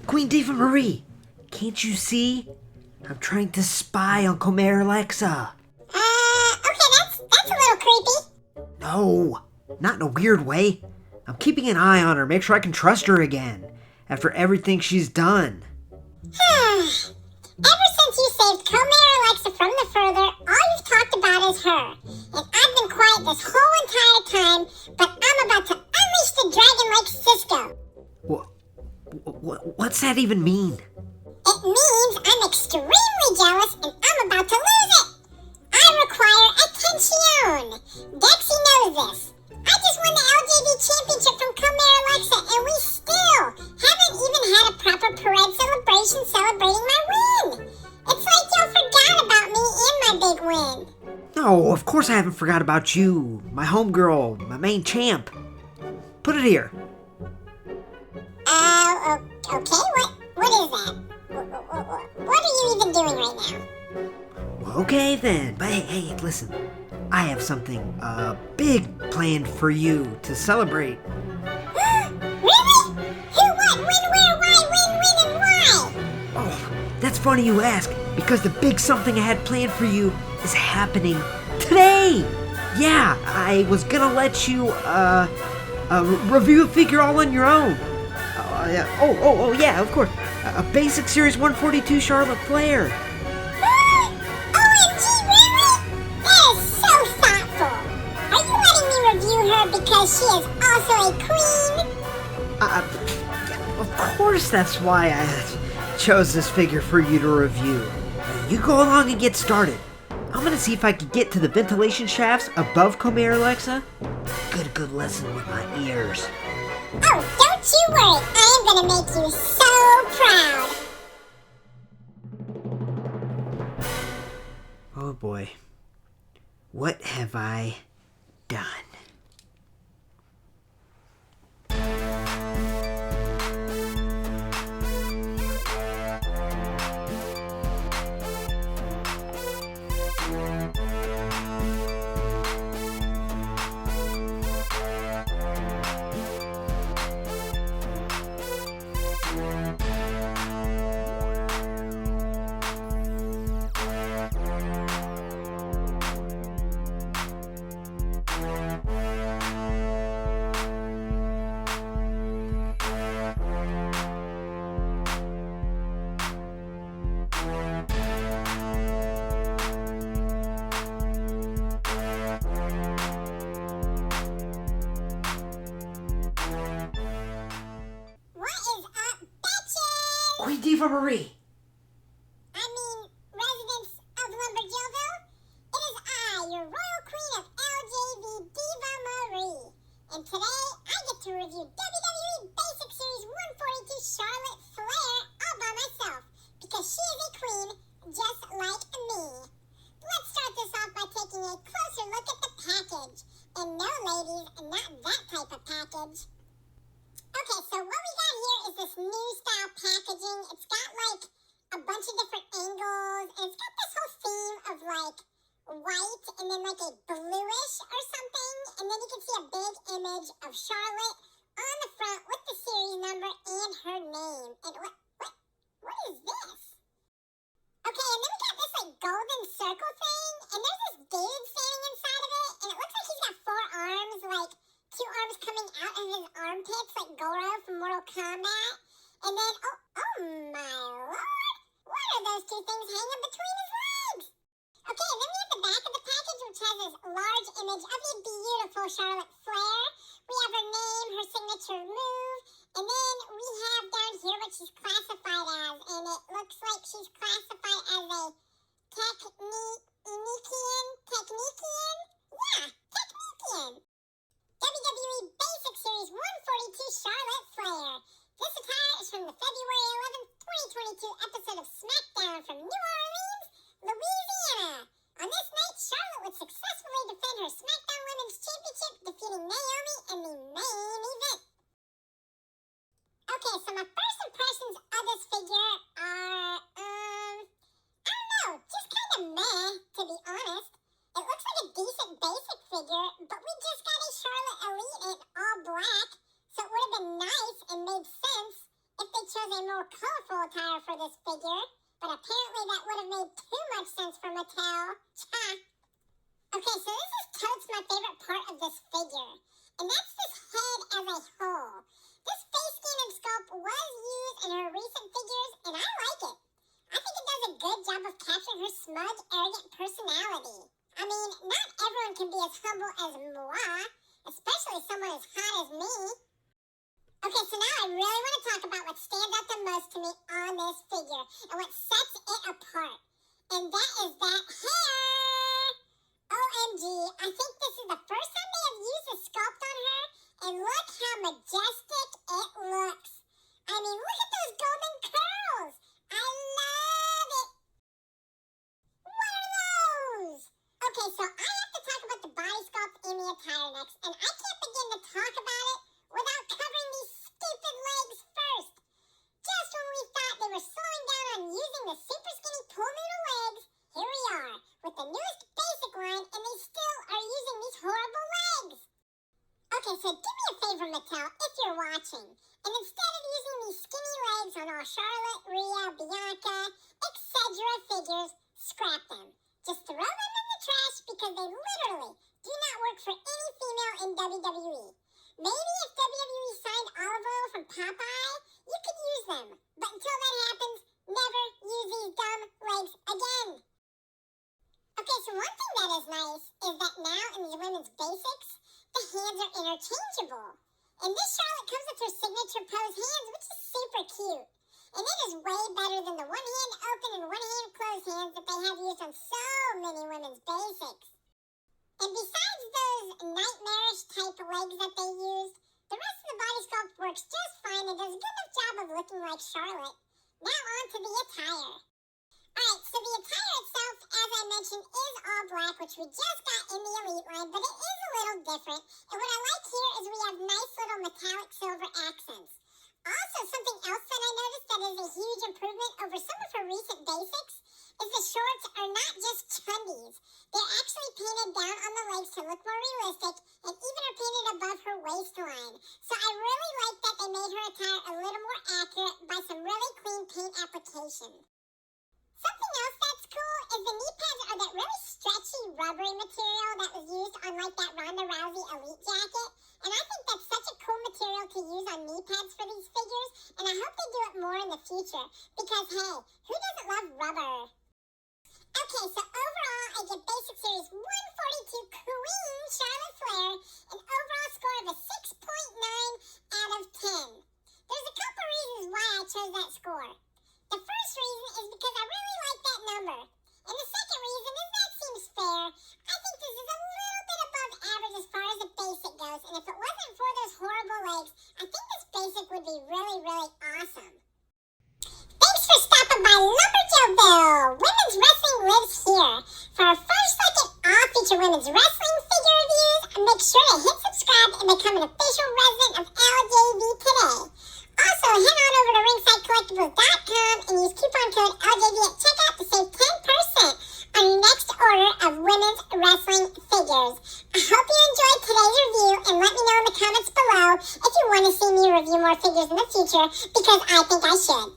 Queen Diva Marie, can't you see? I'm trying to spy on Comer Alexa. Okay, that's a little creepy. No, not in a weird way. I'm keeping an eye on her, make sure I can trust her again, after everything she's done. Ever since you saved Comer Alexa from the further, all you've talked about is her. And I've been quiet this whole entire time, but I'm about to unleash the dragon like Cisco. What's that even mean? It means I'm extremely jealous and I'm about to lose it. I require attention. Dexy knows this. I just won the LJV championship from Comer Alexa and we still haven't even had a proper parade celebration celebrating my win. It's like y'all forgot about me and my big win. No, of course I haven't forgot about you, my homegirl, my main champ. Put it here. Okay, what is that? What are you even doing right now? Okay then, but hey, listen. I have something, big planned for you to celebrate. Really? Who, what, when, where, why, when, and why? Oh, that's funny you ask, because the big something I had planned for you is happening today! Yeah, I was gonna let you, review a figure all on your own. Yeah. Oh, yeah, of course. A Basic Series 142 Charlotte Flair. OMG, really? That is so thoughtful. Are you letting me review her because she is also a queen? Of course that's why I chose this figure for you to review. You go along and get started. I'm gonna see if I can get to the ventilation shafts above Comer Alexa. Good lesson with my ears. Oh, don't you worry. I am gonna make you so proud. Oh boy. What have I done? Queen Diva Marie. Residents of LumberJillville. It is I, your royal queen of LJV Diva Marie. And today, I get to review WWE Basic Series 142 Charlotte Flair all by myself. Because she is a queen just like me. Let's start this off by taking a closer look at the package. And no, ladies, not that type of package. Okay, so what we got here is this new style packaging. It's got like a bunch of different angles, and it's got this whole theme of like white and then like a bluish or something. And then you can see a big image of Charlotte on the front with the series number and her name. And what is this? Okay, and then we got this like golden circle thing, and there's this dude standing inside of it, and it looks like he's got 4 arms, like 2 arms coming out of his armpits like Goro from Mortal Kombat. And then, oh my lord, what are those 2 things hanging between his legs? Okay, and then we have the back of the package, which has this large image of the beautiful Charlotte Flair. We have her name, her signature move, and then we have down here what she's classified as, and it looks like she's classified as a technician? Yeah, technician. WWE Basic Series 142 Charlotte Flair. This attire is from the February 11th, 2022 episode of SmackDown from New Orleans, Louisiana. On this night, Charlotte would successfully defend her SmackDown Women's Championship, defeating Naomi and in the main event. Okay, so my first impressions of this figure are, I don't know, just kind of meh, to be honest. It looks like a decent basic figure, but we just got a Charlotte Elite in all black, so it would have been nice and made sense if they chose a more colorful attire for this figure, but apparently that would have made too much sense for Mattel. Cha! Okay, so this is totes my favorite part of this figure, and that's this head as a whole. This face skin and sculpt was used in her recent figures, and I like it. I think it does a good job of capturing her smug, arrogant personality. I mean, not everyone can be as humble as moi, especially someone as hot as me. Okay, so now I really want to talk about what stands out the most to me on this figure, and what sets it apart. And that is that hair! OMG, I think this is the first time they have used a sculpt on her, and look how majestic it looks. I mean, look at those golden curls! I love it! What are those? Okay, so I have to talk about the body sculpt and the attire next, and I can't begin to talk about it without covering these stupid legs first. Just when we thought they were slowing down on using the super skinny pool noodle legs, here we are, with the newest basic line, and they still are using these horrible legs. Okay, so do me a favor, Mattel, if you're watching, and instead of using these skinny legs on all Charlotte, Rhea, Bianca, etc. figures, scrap them. Just throw them in the trash because they literally do not work for any female in WWE. Maybe if WWE signed olive oil from Popeye, you could use them. But until that happens, never use these dumb legs again. Okay, so one thing that is nice is that now in these women's basics, the hands are interchangeable. And this Charlotte comes with her signature pose hands, which is super cute. And it is way better than the one hand open and one hand closed hands that they have used on so many women's basics. And besides those nightmarish type legs that they used, the rest of the body sculpt works just fine and does a good enough job of looking like Charlotte. Now on to the attire. Alright, so the attire itself, as I mentioned, is all black, which we just got in the Elite line, but it is a little different. And what I like here is we have nice little metallic silver accents. Also, something else that I noticed that is a huge improvement over some of her recent basics is the shorts are not just chundies. They're actually painted down on the legs to look more realistic and even are painted above her waistline. So I really like that they made her attire a little more accurate by some really clean paint application. Something else that's cool is the knee pads are that really stretchy, rubbery material that was used on like that Ronda Rousey Elite jacket. And I think that's such a cool material to use on knee pads for these figures. And I hope they do it more in the future. Because hey, who doesn't love rubber? Okay, so overall I give Basic Series 142 Queen Charlotte Flair an overall score of a 6.9 out of 10. There's a couple reasons why I chose that score. The first reason is because I really like that number. And the second reason is that seems fair. I think this is a little bit above average as far as the basic goes. And if it wasn't for those horrible legs, I think this basic would be really, really awesome. Thanks for stopping by LumberJillville. Women's wrestling lives here. For our first look at all feature women's wrestling figure reviews, make sure to hit subscribe and become an official resident of LJV today. Also, head on over to ringsidecollectibles.com and use coupon code LJV at checkout to save 10% on your next order of women's wrestling figures. I hope you enjoyed today's review and let me know in the comments below if you want to see me review more figures in the future because I think I should.